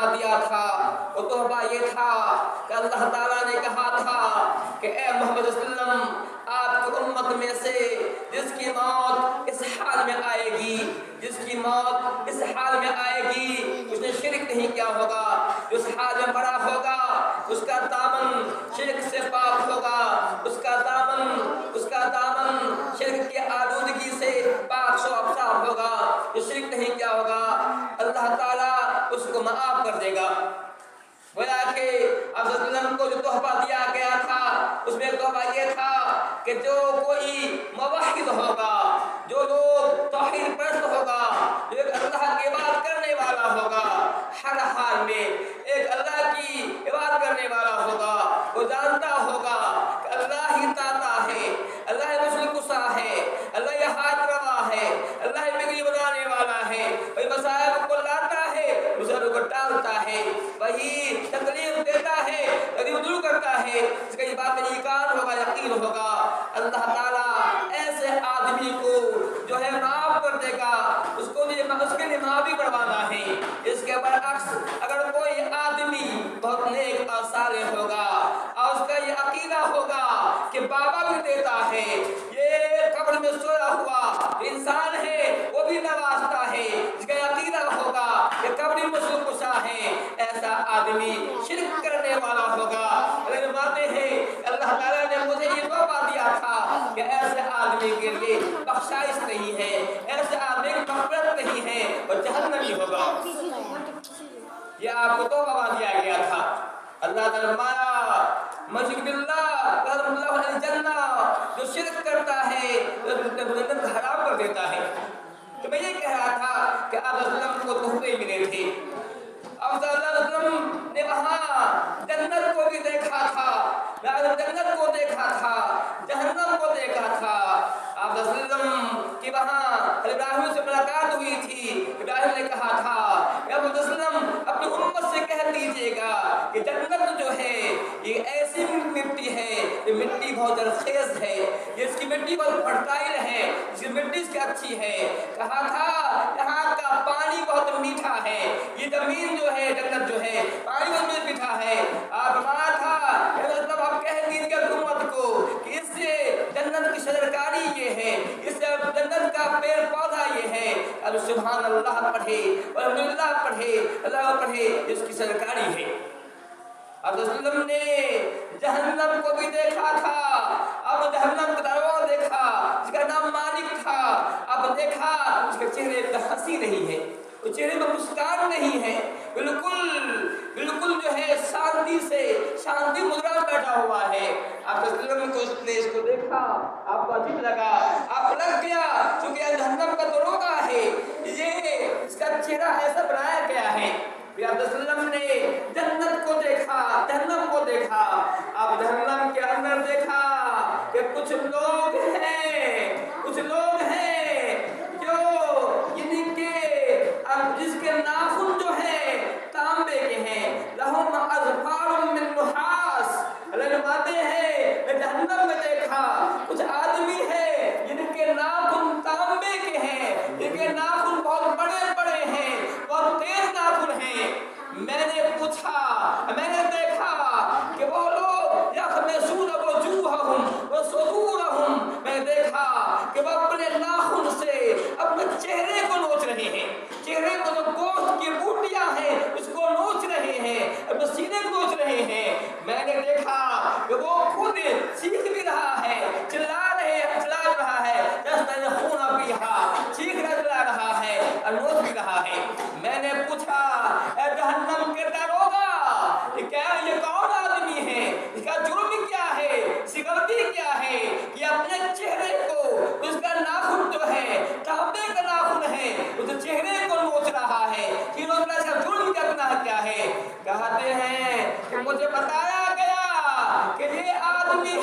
تحفہ دیا تھا وہ تحفہ یہ تھا کہ اللہ تعالیٰ نے کہا تھا کہ اے محمد صلی اللہ علیہ وسلم آپ کی امت میں سے جس کی موت اس حال میں آئے گی، جس کی موت اس حال میں آئے گی، اس نے شرک نہیں کیا ہوگا، جو اس حال میں بڑا ہوگا اس کا دامن شرک سے پاک ہوگا، اس کا دامن شرک کی آلودگی سے پاک صاف ہوگا، جو شرک نہیں کیا ہوگا اللہ تعالیٰ اس کو معاف کر دے گا۔ گویا کہ آپ صلی اللہ علیہ وسلم کو جو تحفہ دیا گیا تھا اس میں تحفہ یہ تھا کہ جو کوئی موحد ہوگا، جو لوگ توحید پرست ہوگا، جو ایک اللہ کی عبادت کرنے والا ہوگا، ہر حال میں ایک اللہ کی عبادت کرنے والا ہوگا، وہ جانتا ہوگا کہ اللہ ہی داتا ہے، اللہ ہی مشکل کشا ہے، اللہ ہی حاجت روا ہے، اللہ ہی بگڑی بنانے والا ہے، وہی مصائب کو لاتا ہے، بزرگ کو ٹالتا ہے، وہی تکلیف دیتا ہے، غریب دور کرتا ہے، اس کا یہ بات ایقان ہوگا، یقین ہوگا۔ اللہ تعالیٰ ایسے آدمی کو جو ہے معاف کر دے گا، اس کے لیے معافی بڑھوانا ہے۔ اس کے برعکس اگر کوئی آدمی بہت نیک اور صالح ہوگا اور اس کا یہ عقیدہ ہوگا کہ بابا بھی دیتا ہے، یہ قبر میں سویا ہوا انسان ہے وہ بھی نوازتا ہے، اس کا عقیدہ ہوگا کہ قبر مشکل کشا ہے، ایسا آدمی شرک کرنے والا ہوگا۔ لیکن باتیں ہیں اللہ تعالیٰ نے مجھے یہ تحفہ دیا تھا کہ ایسے آدمی کے لیے بخشائش نہیں ہے، ایسے آدمی کی مغفرت نہیں ہے، وہ جہنمی ہوگا۔ یہ آپ کو تحفہ دیا گیا تھا۔ اللہ تعالیٰ نے فرمایا مشرک باللہ غضب اللہ علیہ الجنہ، جو شرک کرتا ہے جنت حرام کر دیتا ہے۔ تو میں یہ کہہ رہا تھا کہ آپ صلی اللہ علیہ وسلم کو تحفے ملے تھے، آپ صلی اللہ علیہ وسلم نے وہاں جنت کو بھی دیکھا تھا، جنت کو دیکھا تھا، جہنم کو دیکھا تھا۔ آپ صلی اللہ علیہ وسلم کی وہاں ابراہیم سے ملاقات ہوئی تھی، ابراہیم نے کہا تھا کہ آپ صلی اللہ علیہ وسلم اپنی امت سے کہہ دیجئے گا کہ جنت جو ہے یہ ایسی مٹی ہے، یہ مٹی بہت زرخیز ہے، یہ اس کی مٹی بہت فرٹائل ہے، اس کی مٹی اس کی اچھی ہے۔ کہا تھا یہاں کا پانی بہت میٹھا ہے، یہ زمین جو ہے جنت جو ہے پانی بہت میٹھا ہے۔ آپ فرمایا تھا مطلب آپ کہہ دیجیے امت کو کہ اس سے جنت کی شجرکاری یہ ہے، اس سے جنت کا پیڑ پودا یہ ہے۔ اب سبحان اللہ پڑھے، الحمدللہ پڑھے، اللہ پڑھے، اس کی شجرکاری ہے۔ اب وسلم نے جہنم کو بھی دیکھا تھا، اب جہنم کا دروازہ دیکھا جس کا نام مالک تھا، اب دیکھا اس کے چہرے پہ ہنسی نہیں ہے، اس چہرے پہ مسکان نہیں ہے، بالکل جو ہے شانتی مدرا بیٹھا ہوا ہے۔ آپ وسلم کو اس کو دیکھا، آپ کو عجیب لگا، آپ کو لگ گیا چونکہ جہنم کا دروگا ہے، یہ اس کا چہرہ ایسا بنایا گیا ہے۔ پھر آپ صلی اللہ علیہ وسلم نے جنت کو دیکھا، جہنم کو دیکھا، آپ جہنم کے اندر دیکھا کہ کچھ لوگ ہیں جو ان کے جس کے ناخن جو ہیں تانبے کے ہیں، لہم اظفار من نحاس، اللہ باتیں ہیں جہنم میں دیکھا کچھ آدمی ہے جن کے ناخن تانبے کے ہیں، جن کے ناخن بہت بڑے بڑے ہیں، بہت تیز ناخن ہیں۔ میں نے پوچھا، میں نے دیکھا کہ وہ لوگ یخمسون وجوہہم وصدورہم، میں نے دیکھا کہ وہ اپنے ناخن سے اپنے چہرے کو نوچ رہے ہیں، چہرے کو جو گوشت کی بوٹیاں ہیں اس کو نوچ رہے ہیں، اپنے سینے کو نوچ رہے ہیں۔ میں نے دیکھا کہ وہ خود چیخ بھی رہا ہے، چلا رہا ہے، یسترخون فیہا، چیخ رہا ہے اور نوچ بھی رہا ہے۔ میں نے پوچھا اے جہنم کے داروغہ، یہ کون آدمی ہے، اس کا جرم کیا ہے، اس کی غلطی کیا ہے، یہ اپنے چہرے کو، اس کا ناخن جو ہے تانبے کا ناخن ہے، اس چہرے کو نوچ رہا ہے، کہ نوچ رہا ہے، اس کا جرم کیا ہے۔ کہتے ہیں کہ مجھے بتایا گیا کہ یہ آدمی